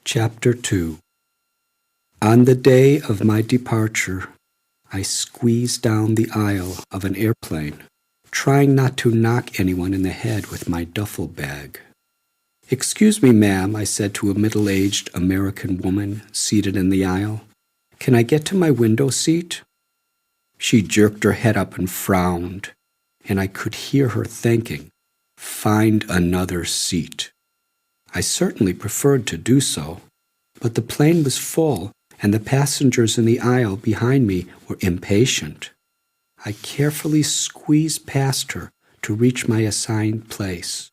Chapter 2. On the day of my departure, I squeezed down the aisle of an airplane, trying not to knock anyone in the head with my duffel bag. "Excuse me, ma'am," I said to a middle-aged American woman seated in the aisle. "Can I get to my window seat?" She jerked her head up and frowned, and I could hear her thinking, "Find another seat." I certainly preferred to do so, but the plane was full, and the passengers in the aisle behind me were impatient. I carefully squeezed past her to reach my assigned place.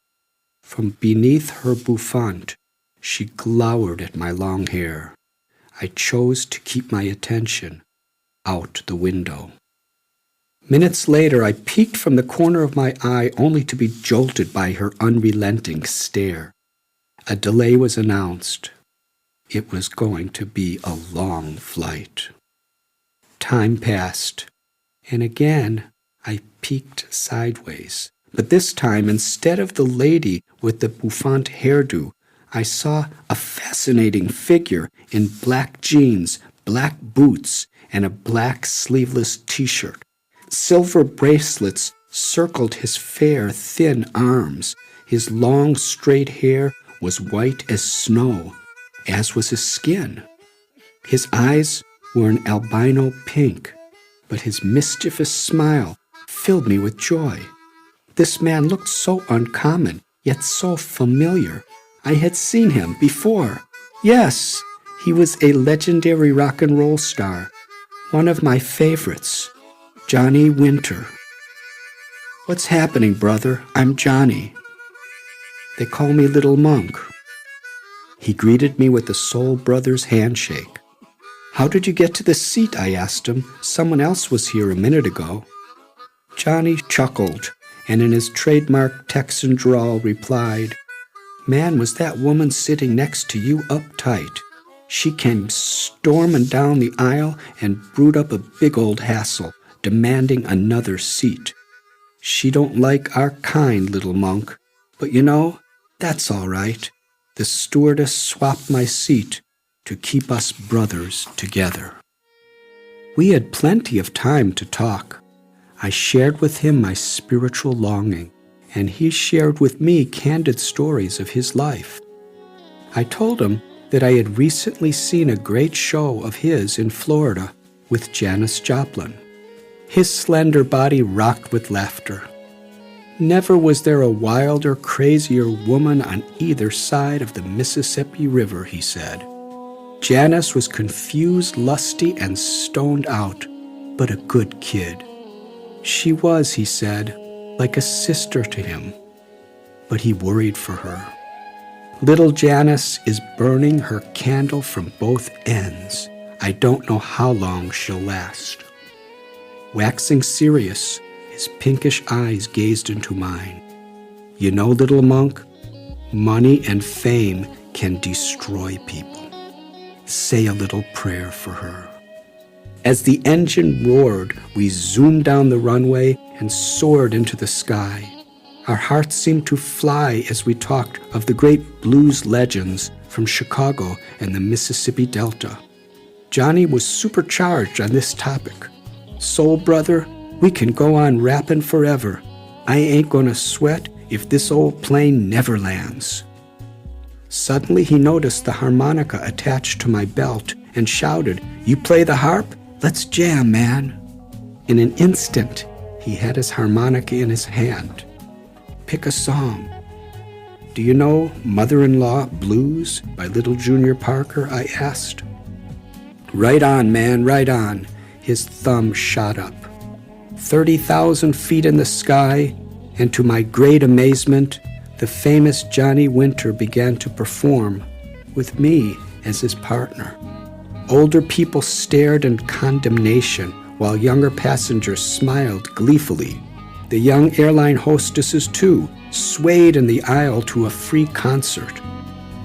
From beneath her bouffant, she glowered at my long hair. I chose to keep my attention out the window. Minutes later, I peeked from the corner of my eye only to be jolted by her unrelenting stare. A delay was announced. It was going to be a long flight. Time passed, and again I peeked sideways. But this time, instead of the lady with the bouffant hairdo, I saw a fascinating figure in black jeans, black boots, and a black sleeveless t-shirt. Silver bracelets circled his fair, thin arms. His long, straight hair was white as snow, as was his skin. His eyes were an albino pink, but his mischievous smile filled me with joy. This man looked so uncommon, yet so familiar. I had seen him before. Yes, he was a legendary rock and roll star, one of my favorites, Johnny Winter. "What's happening, brother? I'm Johnny. They call me Little Monk." He greeted me with the Soul Brothers handshake. "How did you get to this seat?" I asked him. "Someone else was here a minute ago." Johnny chuckled, and in his trademark Texan drawl replied, "Man, was that woman sitting next to you uptight. She came storming down the aisle and brewed up a big old hassle, demanding another seat. She don't like our kind, Little Monk, but you know, that's all right. The stewardess swapped my seat to keep us brothers together." We had plenty of time to talk. I shared with him my spiritual longing, and he shared with me candid stories of his life. I told him that I had recently seen a great show of his in Florida with Janis Joplin. His slender body rocked with laughter. Never was there a wilder, crazier woman on either side of the Mississippi River, he said. Janis was confused, lusty, and stoned out, but a good kid. She was, he said, like a sister to him, but he worried for her. Little Janis is burning her candle from both ends. I don't know how long she'll last. Waxing serious, his pinkish eyes gazed into mine. "You know, Little Monk, money and fame can destroy people. Say a little prayer for her." As the engine roared, we zoomed down the runway and soared into the sky. Our hearts seemed to fly as we talked of the great blues legends from Chicago and the Mississippi Delta. Johnny was supercharged on this topic. "Soul brother, we can go on rapping forever. I ain't gonna sweat if this old plane never lands." Suddenly he noticed the harmonica attached to my belt and shouted, "You play the harp? Let's jam, man." In an instant, he had his harmonica in his hand. "Pick a song." "Do you know Mother-in-Law Blues by Little Junior Parker?" I asked. "Right on, man, right on." His thumb shot up. 30,000 feet in the sky, and to my great amazement, the famous Johnny Winter began to perform, with me as his partner. Older people stared in condemnation, while younger passengers smiled gleefully. The young airline hostesses, too, swayed in the aisle to a free concert.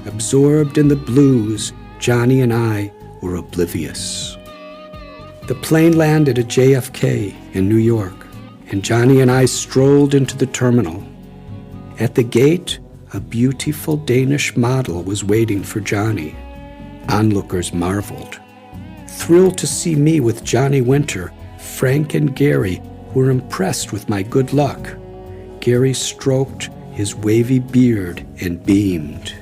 Absorbed in the blues, Johnny and I were oblivious. The plane landed at JFK in New York, and Johnny and I strolled into the terminal. At the gate, a beautiful Danish model was waiting for Johnny. Onlookers marveled, thrilled to see me with Johnny Winter. Frank and Gary were impressed with my good luck. Gary stroked his wavy beard and beamed.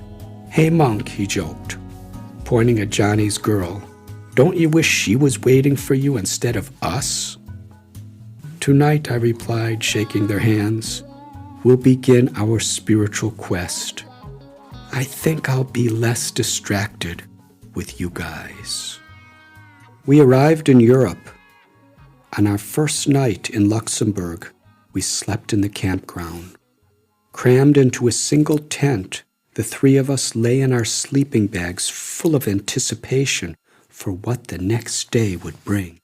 "Hey, Monk," he joked, pointing at Johnny's girl, "don't you wish she was waiting for you instead of us?" "Tonight," I replied, shaking their hands, "we'll begin our spiritual quest. I think I'll be less distracted with you guys." We arrived in Europe. On our first night in Luxembourg, we slept in the campground. Crammed into a single tent, the three of us lay in our sleeping bags full of anticipation for what the next day would bring.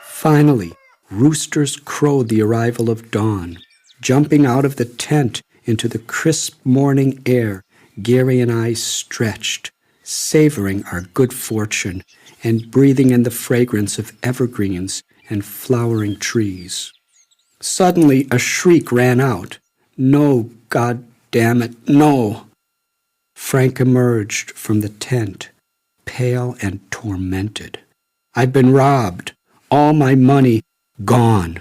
Finally, roosters crowed the arrival of dawn. Jumping out of the tent into the crisp morning air, Gary and I stretched, savoring our good fortune and breathing in the fragrance of evergreens and flowering trees. Suddenly, a shriek ran out. "No, God damn it, no!" Frank emerged from the tent, pale and tormented. "I've been robbed. All my money gone."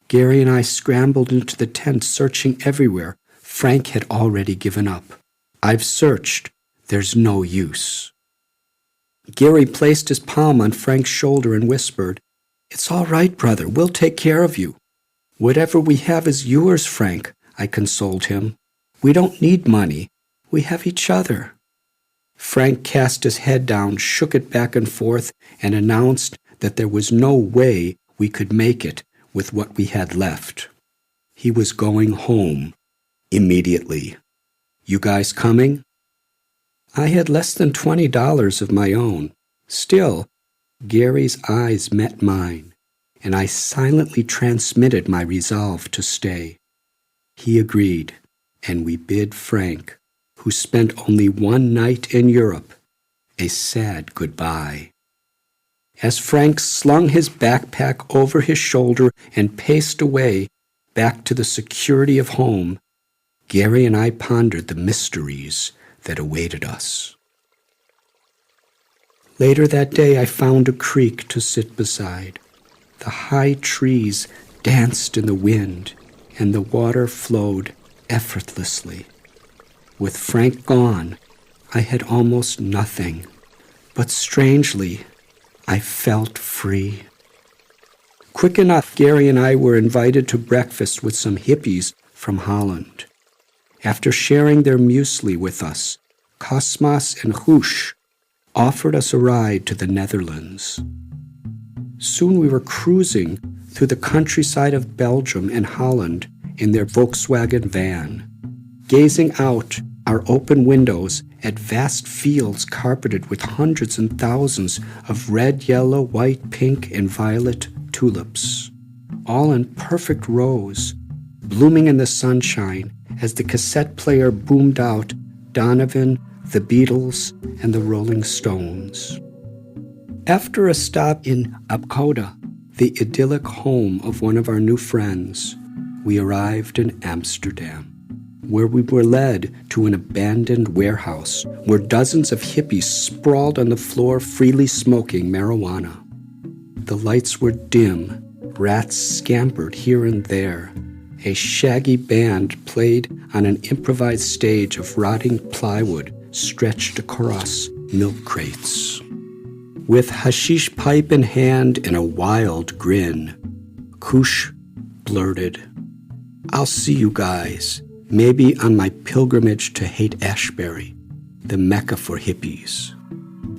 Gary and I scrambled into the tent, searching everywhere. Frank had already given up. "I've searched. There's no use." Gary placed his palm on Frank's shoulder and whispered, "It's all right, brother. We'll take care of you." "Whatever we have is yours, Frank," I consoled him. "We don't need money. We have each other." Frank cast his head down, shook it back and forth, and announced that there was no way we could make it with what we had left. He was going home immediately. "You guys coming?" I had less than $20 of my own. Still, Gary's eyes met mine, and I silently transmitted my resolve to stay. He agreed, and we bid Frank, who spent only one night in Europe, a sad goodbye. As Frank slung his backpack over his shoulder and paced away back to the security of home, Gary and I pondered the mysteries that awaited us. Later that day, I found a creek to sit beside. The high trees danced in the wind, and the water flowed effortlessly. With Frank gone, I had almost nothing, but strangely, I felt free. Quick enough, Gary and I were invited to breakfast with some hippies from Holland. After sharing their muesli with us, Cosmas and Gush offered us a ride to the Netherlands. Soon we were cruising through the countryside of Belgium and Holland in their Volkswagen van, gazing out our open windows at vast fields carpeted with hundreds and thousands of red, yellow, white, pink, and violet tulips, all in perfect rows, blooming in the sunshine as the cassette player boomed out Donovan, the Beatles, and the Rolling Stones. After a stop in Apkoude, the idyllic home of one of our new friends, we arrived in Amsterdam, where we were led to an abandoned warehouse where dozens of hippies sprawled on the floor freely smoking marijuana. The lights were dim, rats scampered here and there. A shaggy band played on an improvised stage of rotting plywood stretched across milk crates. With hashish pipe in hand and a wild grin, Kush blurted, "I'll see you guys, maybe on my pilgrimage to Haight-Ashbury, the Mecca for hippies."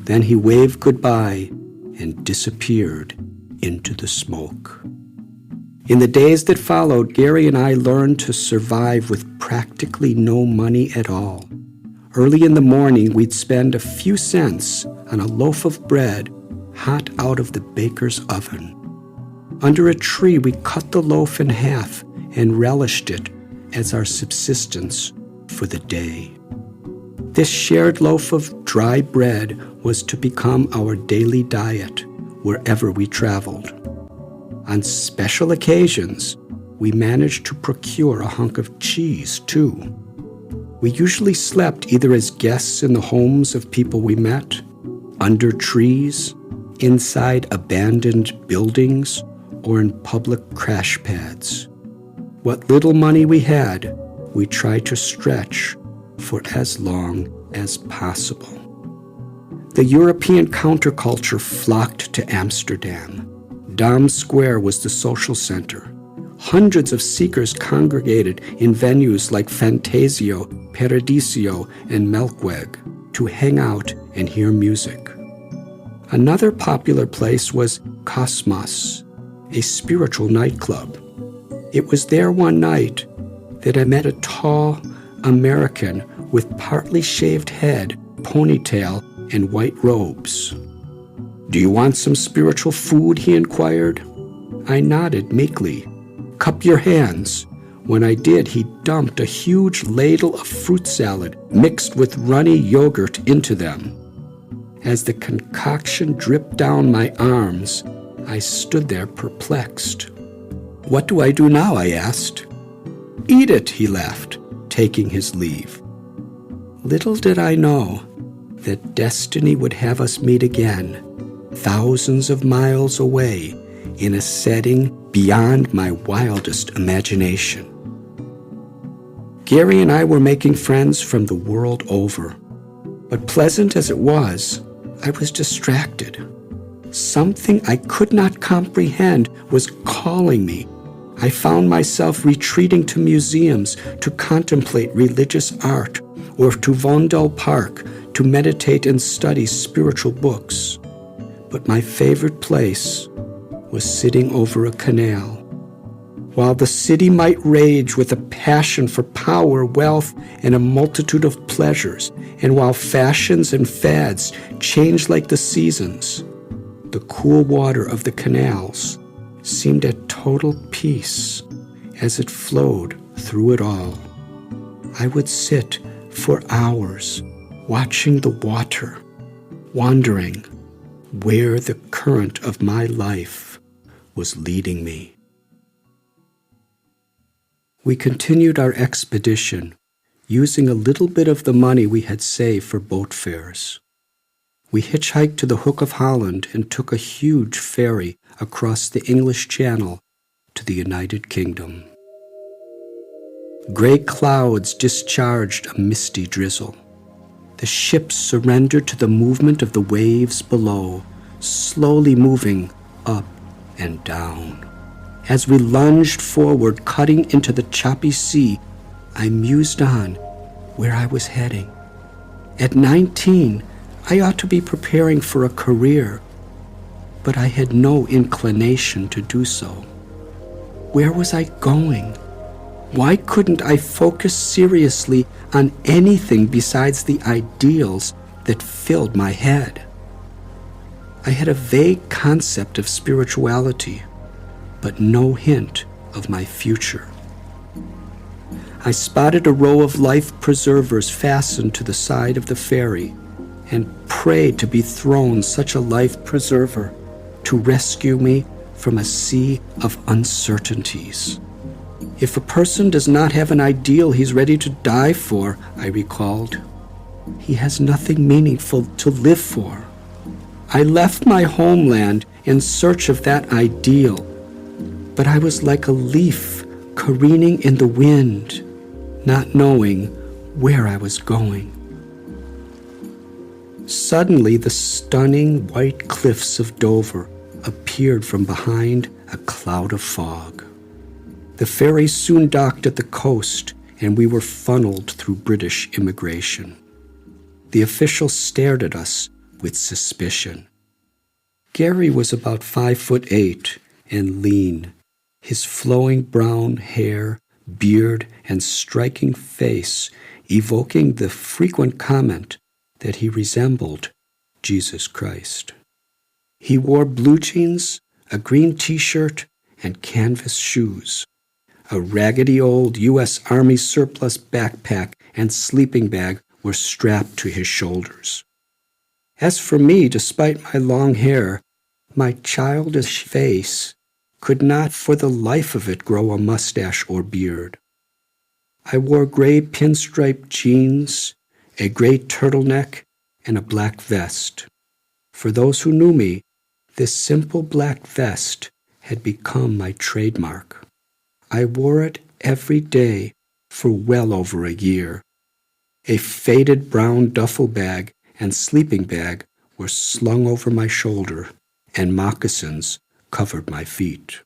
Then he waved goodbye and disappeared into the smoke. In the days that followed, Gary and I learned to survive with practically no money at all. Early in the morning, we'd spend a few cents on a loaf of bread hot out of the baker's oven. Under a tree, we cut the loaf in half and relished it as our subsistence for the day. This shared loaf of dry bread was to become our daily diet wherever we traveled. On special occasions, we managed to procure a hunk of cheese, too. We usually slept either as guests in the homes of people we met, under trees, inside abandoned buildings, or in public crash pads. What little money we had, we tried to stretch for as long as possible. The European counterculture flocked to Amsterdam. Dam Square was the social center. Hundreds of seekers congregated in venues like Fantasio, Paradiso, and Melkweg to hang out and hear music. Another popular place was Cosmos, a spiritual nightclub. It was there one night that I met a tall American with partly shaved head, ponytail, and white robes. "Do you want some spiritual food?" he inquired. I nodded meekly. "Cup your hands." When I did, he dumped a huge ladle of fruit salad mixed with runny yogurt into them. As the concoction dripped down my arms, I stood there perplexed. "What do I do now?" I asked. "Eat it," he laughed, taking his leave. Little did I know that destiny would have us meet again, thousands of miles away, in a setting beyond my wildest imagination. Gary and I were making friends from the world over, but pleasant as it was, I was distracted. Something I could not comprehend was calling me. I found myself retreating to museums to contemplate religious art, or to Vondel Park to meditate and study spiritual books. But my favorite place was sitting over a canal. While the city might rage with a passion for power, wealth, and a multitude of pleasures, and while fashions and fads change like the seasons, the cool water of the canals seemed at total peace as it flowed through it all. I would sit for hours watching the water, wondering where the current of my life was leading me. We continued our expedition, using a little bit of the money we had saved for boat fares. We hitchhiked to the Hook of Holland and took a huge ferry across the English Channel to the United Kingdom. Gray clouds discharged a misty drizzle. The ship surrendered to the movement of the waves below, slowly moving up and down. As we lunged forward, cutting into the choppy sea, I mused on where I was heading. At 19, I ought to be preparing for a career, but I had no inclination to do so. Where was I going? Why couldn't I focus seriously on anything besides the ideals that filled my head? I had a vague concept of spirituality, but no hint of my future. I spotted a row of life preservers fastened to the side of the ferry and prayed to be thrown such a life preserver to rescue me from a sea of uncertainties. If a person does not have an ideal he's ready to die for, I recalled, he has nothing meaningful to live for. I left my homeland in search of that ideal, but I was like a leaf careening in the wind, not knowing where I was going. Suddenly, the stunning white cliffs of Dover appeared from behind a cloud of fog. The ferry soon docked at the coast, and we were funneled through British immigration. The officials stared at us with suspicion. Gary was about 5'8" and lean. His flowing brown hair, beard, and striking face evoking the frequent comment that he resembled Jesus Christ. He wore blue jeans, a green t-shirt, and canvas shoes. A raggedy old U.S. Army surplus backpack and sleeping bag were strapped to his shoulders. As for me, despite my long hair, my childish face could not for the life of it grow a mustache or beard. I wore gray pinstripe jeans, a gray turtleneck, and a black vest. For those who knew me, this simple black vest had become my trademark. I wore it every day for well over a year. A faded brown duffel bag and sleeping bag were slung over my shoulder, and moccasins covered my feet.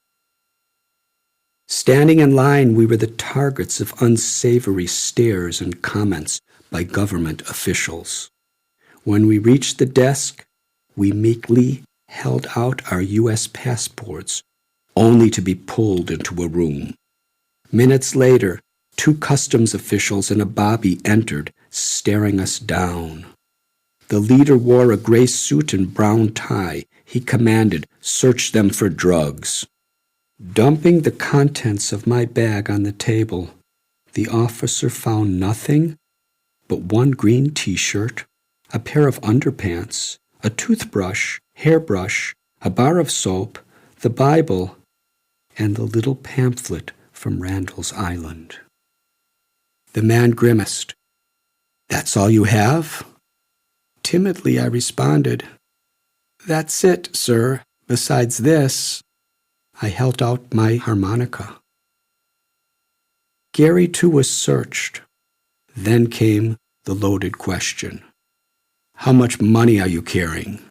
Standing in line, we were the targets of unsavory stares and comments by government officials. When we reached the desk, we meekly held out our U.S. passports, only to be pulled into a room. Minutes later, 2 customs officials and a bobby entered, staring us down. The leader wore a gray suit and brown tie. He commanded, "Search them for drugs." Dumping the contents of my bag on the table, the officer found nothing but one green T-shirt, a pair of underpants, a toothbrush, hairbrush, a bar of soap, the Bible, and the little pamphlet from Randall's Island. The man grimaced. "That's all you have?" Timidly I responded, "That's it, sir. Besides this," I held out my harmonica. Gary, too, was searched. Then came the loaded question. "How much money are you carrying?"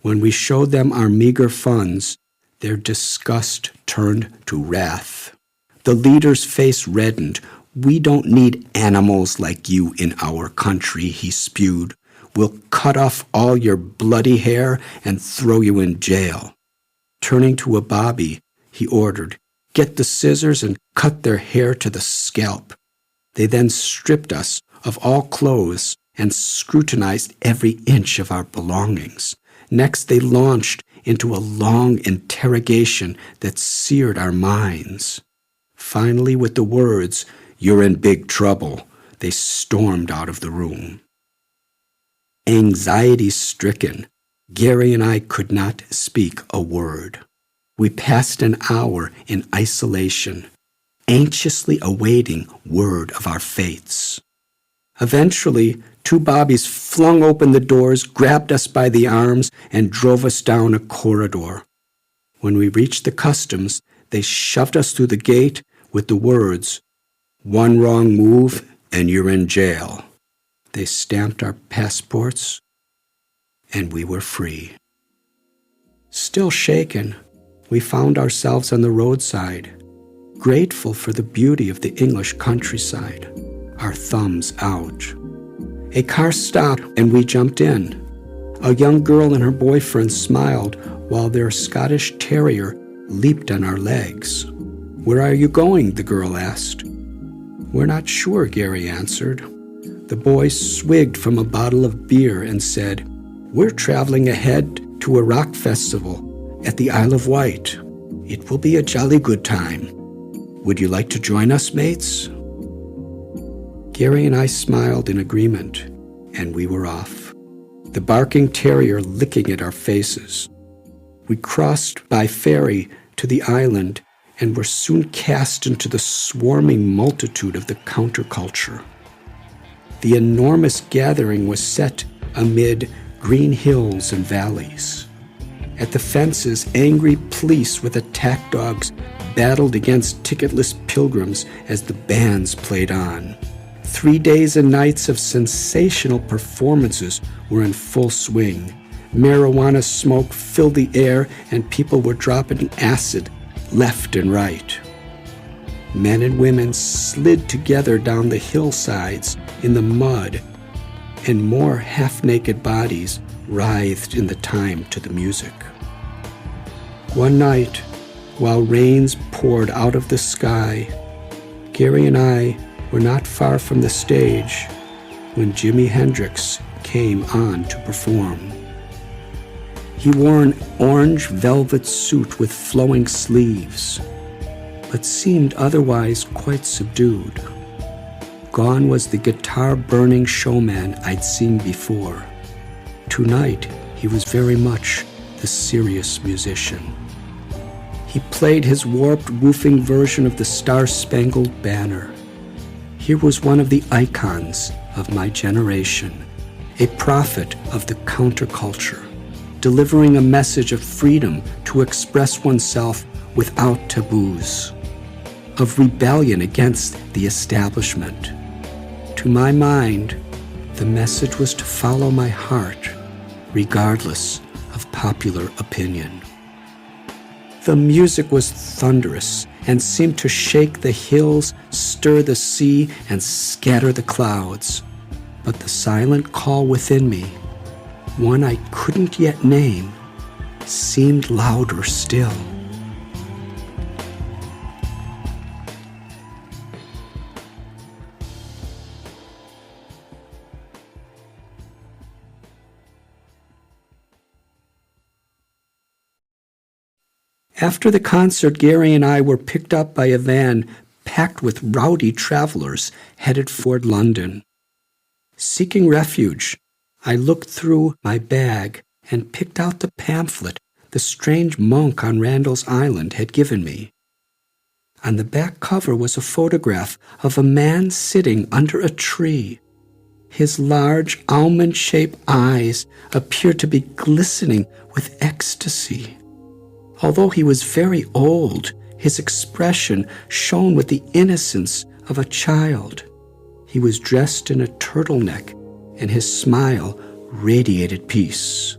When we showed them our meager funds, their disgust turned to wrath. The leader's face reddened. "We don't need animals like you in our country," he spewed. "We'll cut off all your bloody hair and throw you in jail." Turning to a bobby, he ordered, "Get the scissors and cut their hair to the scalp." They then stripped us of all clothes and scrutinized every inch of our belongings. Next, they launched into a long interrogation that seared our minds. Finally, with the words, "You're in big trouble," they stormed out of the room. Anxiety-stricken, Gary and I could not speak a word. We passed an hour in isolation, anxiously awaiting word of our fates. Eventually, 2 bobbies flung open the doors, grabbed us by the arms, and drove us down a corridor. When we reached the customs, they shoved us through the gate with the words, "One wrong move and you're in jail." They stamped our passports, and we were free. Still shaken, we found ourselves on the roadside, grateful for the beauty of the English countryside, our thumbs out. A car stopped, and we jumped in. A young girl and her boyfriend smiled while their Scottish terrier leaped on our legs. "Where are you going?" the girl asked. "We're not sure," Gary answered. The boy swigged from a bottle of beer and said, "We're traveling ahead to a rock festival at the Isle of Wight. It will be a jolly good time. Would you like to join us, mates?" Gary and I smiled in agreement, and we were off, the barking terrier licking at our faces. We crossed by ferry to the island and were soon cast into the swarming multitude of the counterculture. The enormous gathering was set amid green hills and valleys. At the fences, angry police with attack dogs battled against ticketless pilgrims as the bands played on. 3 days and nights of sensational performances were in full swing. Marijuana smoke filled the air, and people were dropping acid left and right. Men and women slid together down the hillsides in the mud, and more half-naked bodies writhed in the time to the music. One night, while rains poured out of the sky, Gary and I were not far from the stage when Jimi Hendrix came on to perform. He wore an orange velvet suit with flowing sleeves, but seemed otherwise quite subdued. Gone was the guitar-burning showman I'd seen before. Tonight, he was very much the serious musician. He played his warped, woofing version of the Star-Spangled Banner. Here was one of the icons of my generation, a prophet of the counterculture, delivering a message of freedom to express oneself without taboos, of rebellion against the establishment. To my mind, the message was to follow my heart, regardless of popular opinion. The music was thunderous and seemed to shake the hills, stir the sea, and scatter the clouds. But the silent call within me, one I couldn't yet name, seemed louder still. After the concert, Gary and I were picked up by a van packed with rowdy travelers headed for London. Seeking refuge, I looked through my bag and picked out the pamphlet the strange monk on Randall's Island had given me. On the back cover was a photograph of a man sitting under a tree. His large, almond-shaped eyes appeared to be glistening with ecstasy. Although he was very old, his expression shone with the innocence of a child. He was dressed in a turtleneck, and his smile radiated peace.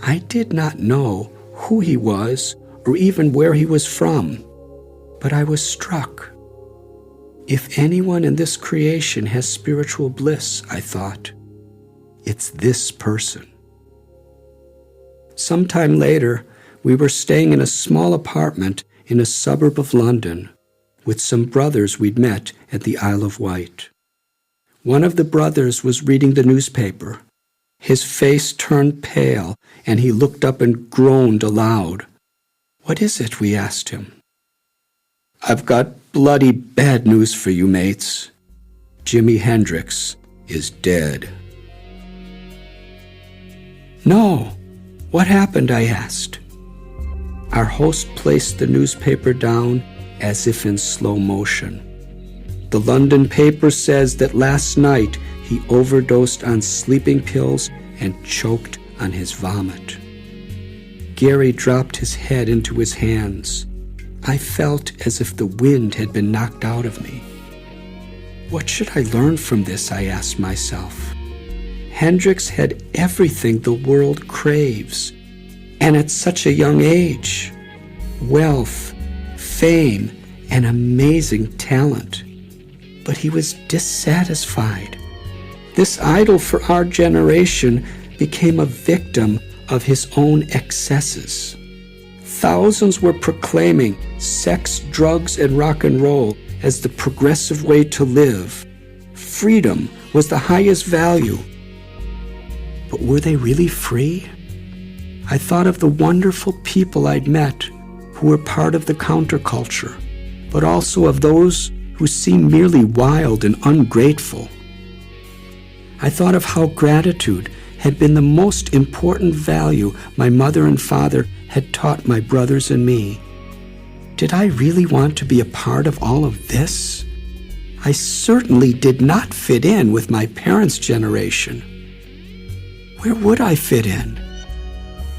I did not know who he was or even where he was from, but I was struck. If anyone in this creation has spiritual bliss, I thought, it's this person. Sometime later, we were staying in a small apartment in a suburb of London with some brothers we'd met at the Isle of Wight. One of the brothers was reading the newspaper. His face turned pale, and he looked up and groaned aloud. "What is it?" we asked him. "I've got bloody bad news for you, mates. Jimi Hendrix is dead." "No. What happened?" I asked. Our host placed the newspaper down as if in slow motion. "The London paper says that last night he overdosed on sleeping pills and choked on his vomit." Gary dropped his head into his hands. I felt as if the wind had been knocked out of me. What should I learn from this, I asked myself. Hendrix had everything the world craves, and at such a young age. Wealth, fame, and amazing talent. But he was dissatisfied. This idol for our generation became a victim of his own excesses. Thousands were proclaiming sex, drugs, and rock and roll as the progressive way to live. Freedom was the highest value. But were they really free? I thought of the wonderful people I'd met who were part of the counterculture, but also of those who seemed merely wild and ungrateful. I thought of how gratitude had been the most important value my mother and father had taught my brothers and me. Did I really want to be a part of all of this? I certainly did not fit in with my parents' generation. Where would I fit in?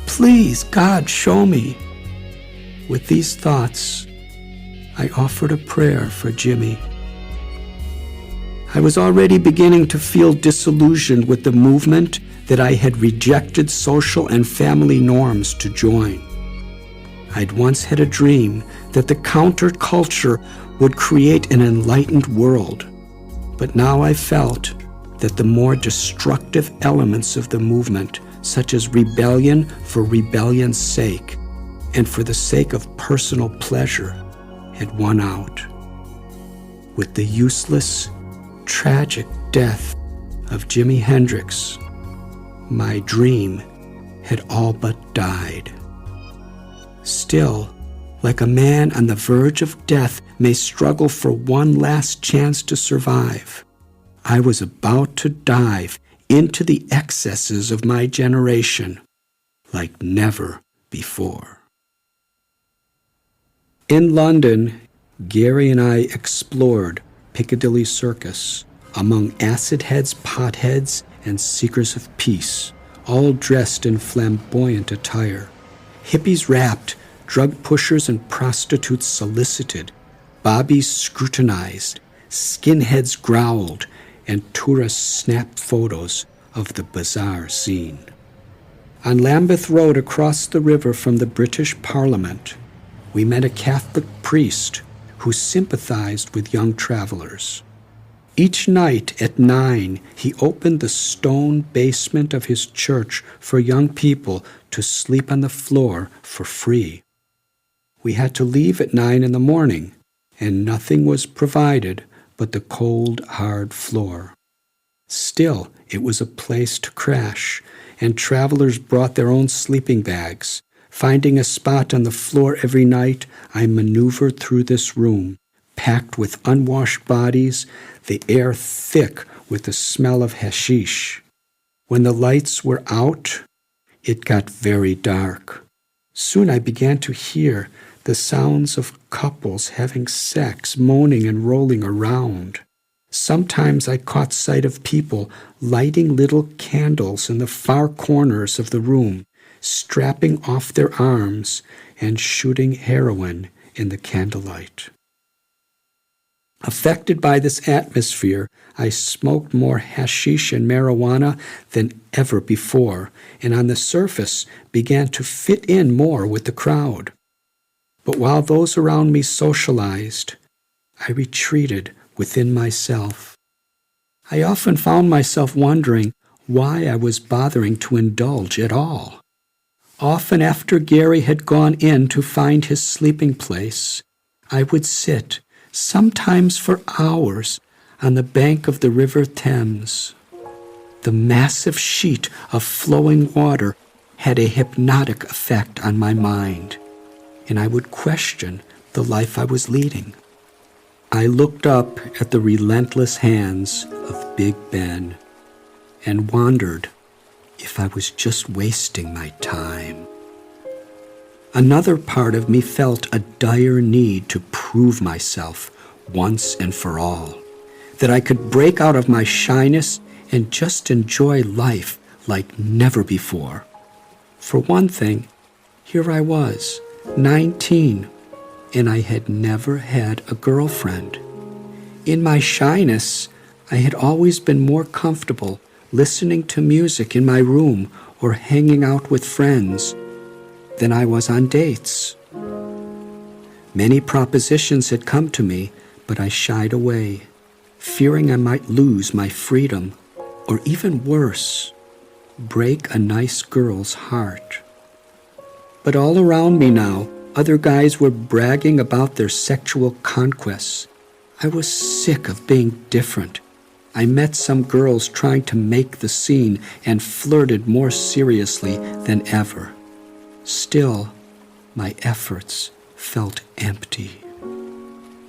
Please, God, show me. With these thoughts, I offered a prayer for Jimi. I was already beginning to feel disillusioned with the movement that I had rejected social and family norms to join. I'd once had a dream that the counterculture would create an enlightened world, but now I felt that the more destructive elements of the movement, such as rebellion for rebellion's sake and for the sake of personal pleasure, had won out. With the useless, tragic death of Jimi Hendrix, my dream had all but died. Still, like a man on the verge of death may struggle for one last chance to survive, I was about to dive into the excesses of my generation like never before. In London, Gary and I explored Piccadilly Circus, among acid heads, potheads, and seekers of peace, all dressed in flamboyant attire. Hippies rapped, drug pushers and prostitutes solicited, bobbies scrutinized, skinheads growled, and tourists snapped photos of the bizarre scene. On Lambeth Road across the river from the British Parliament, we met a Catholic priest who sympathized with young travelers. Each night at 9, he opened the stone basement of his church for young people to sleep on the floor for free. We had to leave at 9 in the morning, and nothing was provided but the cold, hard floor. Still, it was a place to crash, and travelers brought their own sleeping bags. Finding a spot on the floor every night, I maneuvered through this room, packed with unwashed bodies, the air thick with the smell of hashish. When the lights were out, it got very dark. Soon I began to hear the sounds of couples having sex, moaning and rolling around. Sometimes I caught sight of people lighting little candles in the far corners of the room, strapping off their arms and shooting heroin in the candlelight. Affected by this atmosphere, I smoked more hashish and marijuana than ever before, and on the surface began to fit in more with the crowd. But while those around me socialized, I retreated within myself. I often found myself wondering why I was bothering to indulge at all. Often after Gary had gone in to find his sleeping place, I would sit, sometimes for hours, on the bank of the River Thames. The massive sheet of flowing water had a hypnotic effect on my mind, and I would question the life I was leading. I looked up at the relentless hands of Big Ben and wondered if I was just wasting my time. Another part of me felt a dire need to prove myself once and for all, that I could break out of my shyness and just enjoy life like never before. For one thing, here I was, 19, and I had never had a girlfriend. In my shyness, I had always been more comfortable listening to music in my room or hanging out with friends than I was on dates. Many propositions had come to me, but I shied away, fearing I might lose my freedom, or even worse, break a nice girl's heart. But all around me now, other guys were bragging about their sexual conquests. I was sick of being different. I met some girls trying to make the scene and flirted more seriously than ever. Still, my efforts felt empty.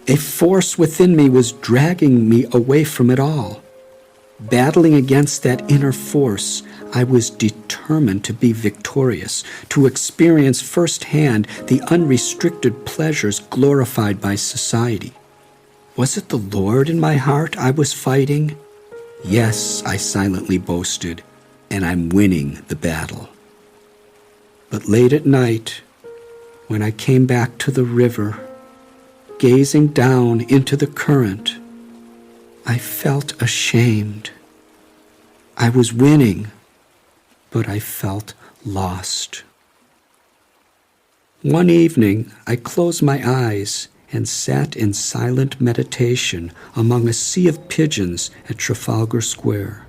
A force within me was dragging me away from it all. Battling against that inner force, I was determined to be victorious, to experience firsthand the unrestricted pleasures glorified by society. Was it the Lord in my heart I was fighting? Yes, I silently boasted, and I'm winning the battle. But late at night, when I came back to the river, gazing down into the current, I felt ashamed. I was winning, but I felt lost. One evening, I closed my eyes and sat in silent meditation among a sea of pigeons at Trafalgar Square.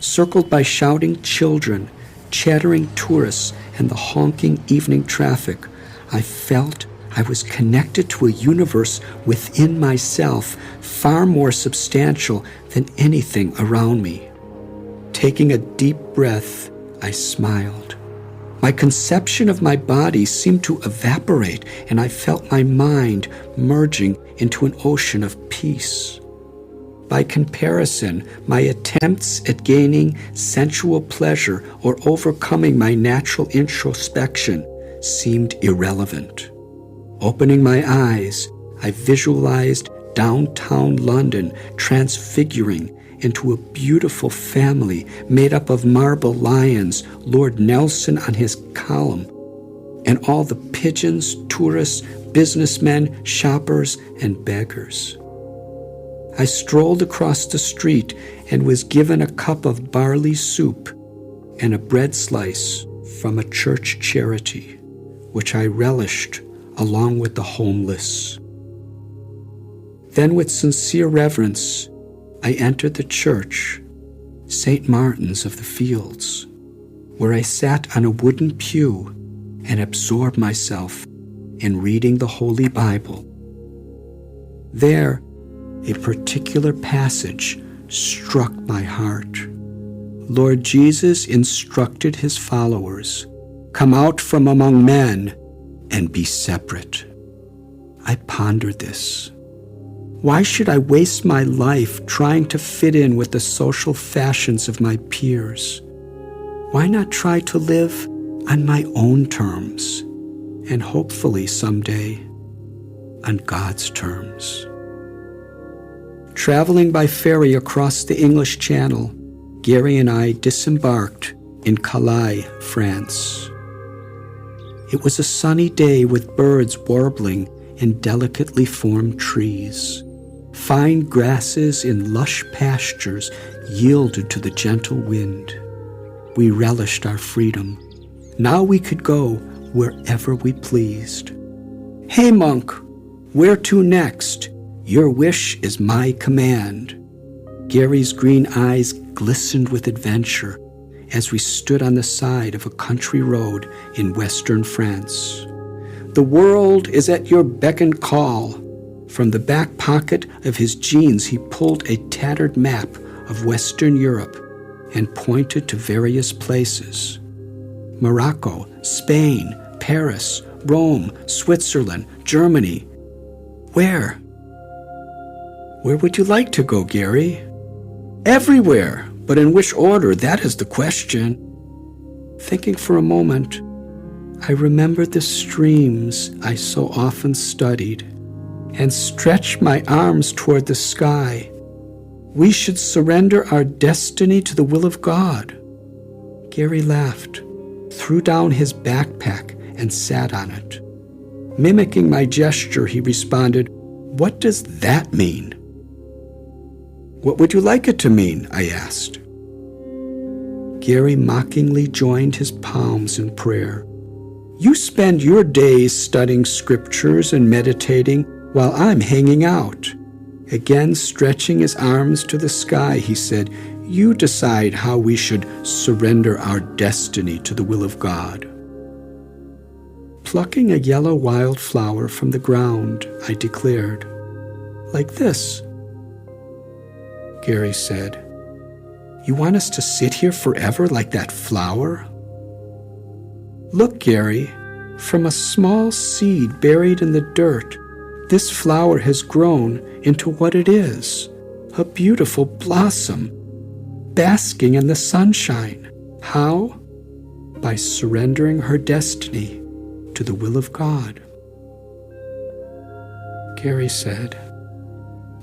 Circled by shouting children, chattering tourists, and the honking evening traffic, I felt I was connected to a universe within myself, far more substantial than anything around me. Taking a deep breath, I smiled. My conception of my body seemed to evaporate, and I felt my mind merging into an ocean of peace. By comparison, my attempts at gaining sensual pleasure or overcoming my natural introspection seemed irrelevant. Opening my eyes, I visualized downtown London transfiguring into a beautiful family made up of marble lions, Lord Nelson on his column, and all the pigeons, tourists, businessmen, shoppers, and beggars. I strolled across the street and was given a cup of barley soup and a bread slice from a church charity, which I relished along with the homeless. Then with sincere reverence, I entered the church, St. Martin's of the Fields, where I sat on a wooden pew and absorbed myself in reading the Holy Bible. There, a particular passage struck my heart. Lord Jesus instructed his followers, "Come out from among men and be separate." I pondered this. Why should I waste my life trying to fit in with the social fashions of my peers? Why not try to live on my own terms, and hopefully someday on God's terms? Traveling by ferry across the English Channel, Gary and I disembarked in Calais, France. It was a sunny day with birds warbling in delicately formed trees. Fine grasses in lush pastures yielded to the gentle wind. We relished our freedom. Now we could go wherever we pleased. "Hey, monk, where to next? Your wish is my command." Gary's green eyes glistened with adventure as we stood on the side of a country road in western France. "The world is at your beck and call." From the back pocket of his jeans, he pulled a tattered map of Western Europe and pointed to various places. Morocco, Spain, Paris, Rome, Switzerland, Germany. Where? "Where would you like to go, Gary?" "Everywhere, but in which order? That is the question." Thinking for a moment, I remembered the streams I so often studied and stretched my arms toward the sky. We should surrender our destiny to the will of God. Gary laughed, threw down his backpack, and sat on it. Mimicking my gesture, he responded, "What does that mean?" "What would you like it to mean?" I asked. Gary mockingly joined his palms in prayer. "You spend your days studying scriptures and meditating while I'm hanging out." Again stretching his arms to the sky, he said, "You decide how we should surrender our destiny to the will of God." Plucking a yellow wildflower from the ground, I declared, "Like this." Gary said, "You want us to sit here forever like that flower?" "Look, Gary, from a small seed buried in the dirt, this flower has grown into what it is, a beautiful blossom, basking in the sunshine. How? By surrendering her destiny to the will of God." Gary said,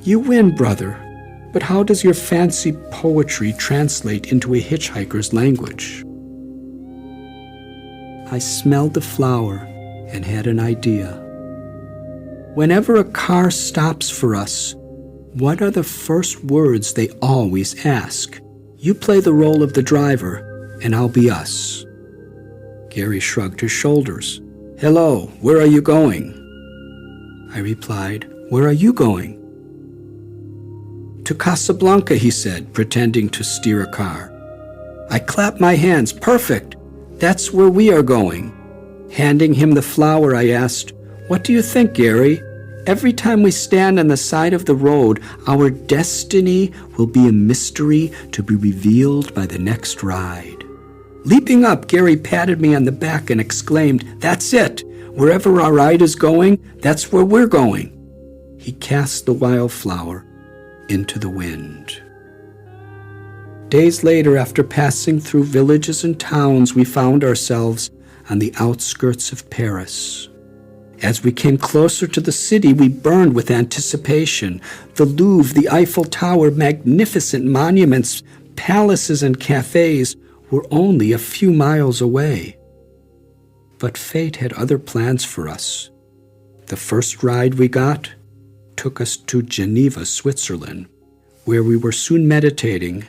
"You win, brother, but how does your fancy poetry translate into a hitchhiker's language?" I smelled the flower and had an idea. Whenever a car stops for us, what are the first words they always ask? You play the role of the driver, and I'll be us. Gary shrugged his shoulders. "Hello, where are you going?" I replied, "Where are you going?" "To Casablanca," he said, pretending to steer a car. I clapped my hands. "Perfect! That's where we are going." Handing him the flower, I asked, "What do you think, Gary? Every time we stand on the side of the road, our destiny will be a mystery to be revealed by the next ride." Leaping up, Gary patted me on the back and exclaimed, "That's it! Wherever our ride is going, that's where we're going." He cast the wildflower into the wind. Days later, after passing through villages and towns, we found ourselves on the outskirts of Paris. As we came closer to the city, we burned with anticipation. The Louvre, the Eiffel Tower, magnificent monuments, palaces, and cafes were only a few miles away. But fate had other plans for us. The first ride we got took us to Geneva, Switzerland, where we were soon meditating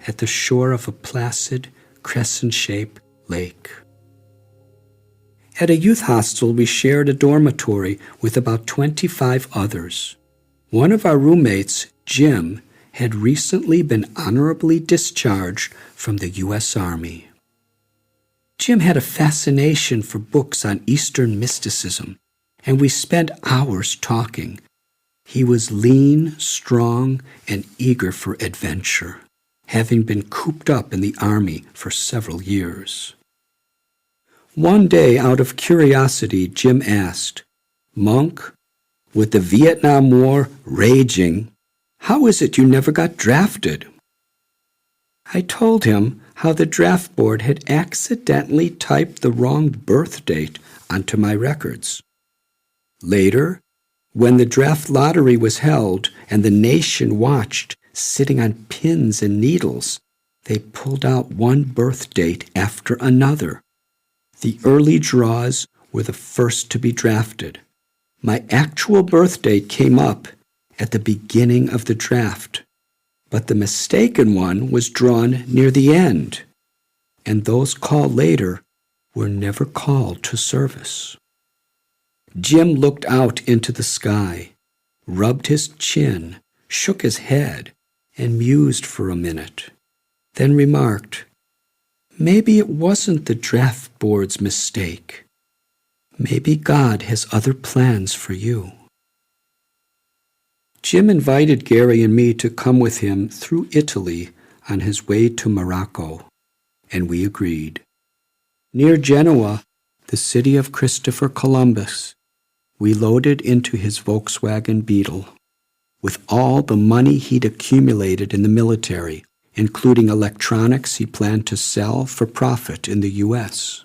at the shore of a placid, crescent-shaped lake. At a youth hostel, we shared a dormitory with about 25 others. One of our roommates, Jim, had recently been honorably discharged from the U.S. Army. Jim had a fascination for books on Eastern mysticism, and we spent hours talking. He was lean, strong, and eager for adventure, having been cooped up in the Army for several years. One day, out of curiosity, Jim asked, "Monk, with the Vietnam War raging, how is it you never got drafted?" I told him how the draft board had accidentally typed the wrong birth date onto my records. Later, when the draft lottery was held and the nation watched, sitting on pins and needles, they pulled out one birth date after another. The early draws were the first to be drafted. My actual birth date came up at the beginning of the draft, but the mistaken one was drawn near the end, and those called later were never called to service. Jim looked out into the sky, rubbed his chin, shook his head, and mused for a minute, then remarked, "Maybe it wasn't the draft board's mistake. Maybe God has other plans for you." Jim invited Gary and me to come with him through Italy on his way to Morocco, and we agreed. Near Genoa, the city of Christopher Columbus, we loaded into his Volkswagen Beetle with all the money he'd accumulated in the military, including electronics he planned to sell for profit in the U.S.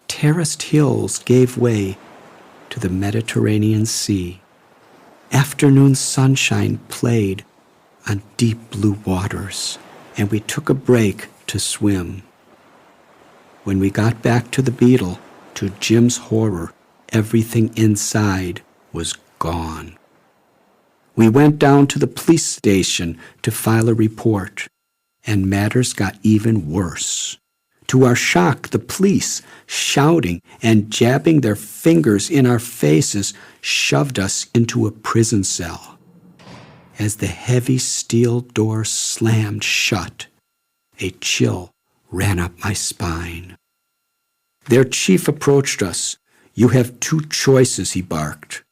Terraced hills gave way to the Mediterranean Sea. Afternoon sunshine played on deep blue waters, and we took a break to swim. When we got back to the Beetle, to Jim's horror, everything inside was gone. We went down to the police station to file a report, and matters got even worse. To our shock, the police, shouting and jabbing their fingers in our faces, shoved us into a prison cell. As the heavy steel door slammed shut, a chill ran up my spine. Their chief approached us. "You have two choices," he barked.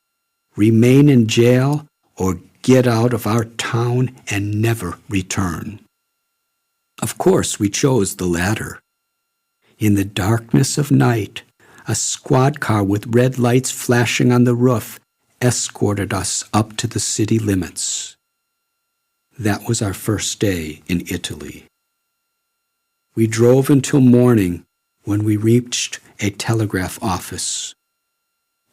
"Remain in jail or get out of our town and never return." Of course, we chose the latter. In the darkness of night, a squad car with red lights flashing on the roof escorted us up to the city limits. That was our first day in Italy. We drove until morning when we reached a telegraph office.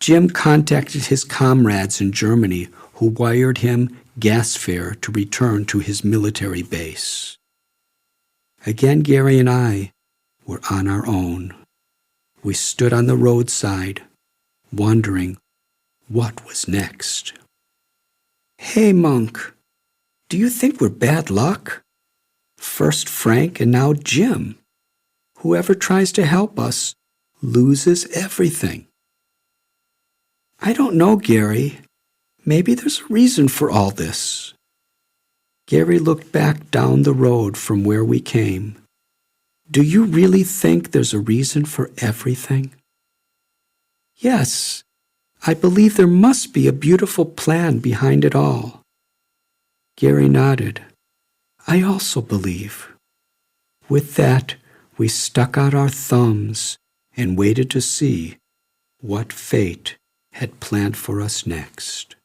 Jim contacted his comrades in Germany who wired him gas fare to return to his military base. Again, Gary and I were on our own. We stood on the roadside, wondering what was next. "Hey, Monk, do you think we're bad luck? First Frank and now Jim. Whoever tries to help us loses everything." "I don't know, Gary. Maybe there's a reason for all this." Gary looked back down the road from where we came. "Do you really think there's a reason for everything?" "Yes, I believe there must be a beautiful plan behind it all." Gary nodded. "I also believe." With that, we stuck out our thumbs and waited to see what fate had planned for us next.